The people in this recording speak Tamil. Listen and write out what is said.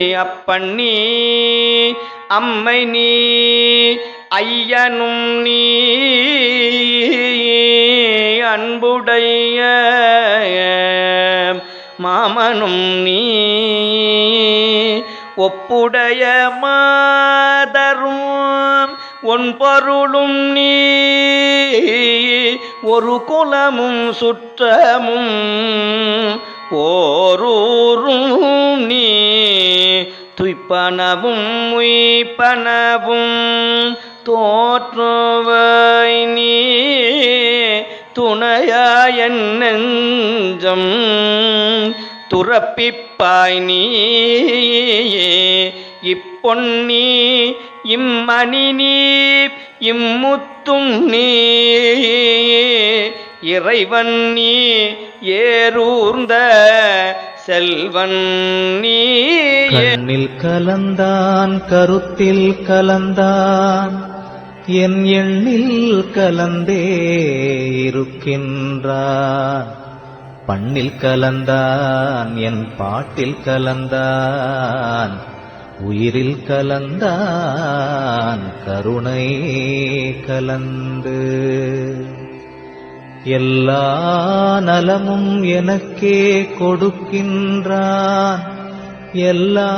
அப்பண்ணி அம்மை நீ ஐயனும் நீ அன்புடைய மாமனும் நீ ஒப்புடைய மாதரும் ஒன்பொருளும் நீ ஒரு குலமும் சுற்றமும் ஓரூரும் நீ துய்ப்பனவும் உய்ப்பனவும் தோற்றுவை நீ துணையாயன் நெஞ்சம் துறப்பிப்பாய் நீ இப்பொன்னி இம்மணி நீ இம்முத்தும் நீ இறைவன் நீ ஏரூர்ந்த செல்வன் நீ. கண்ணில் கலந்தான் கருத்தில் கலந்தான் என் எண்ணில் கலந்தே இருக்கின்றான். பண்ணில் கலந்தான் என் பாட்டில் கலந்தான் உயிரில் கலந்தான் கருணை கலந்து எல்லா நலமும் எனக்கே கொடுக்கின்றான். எல்லா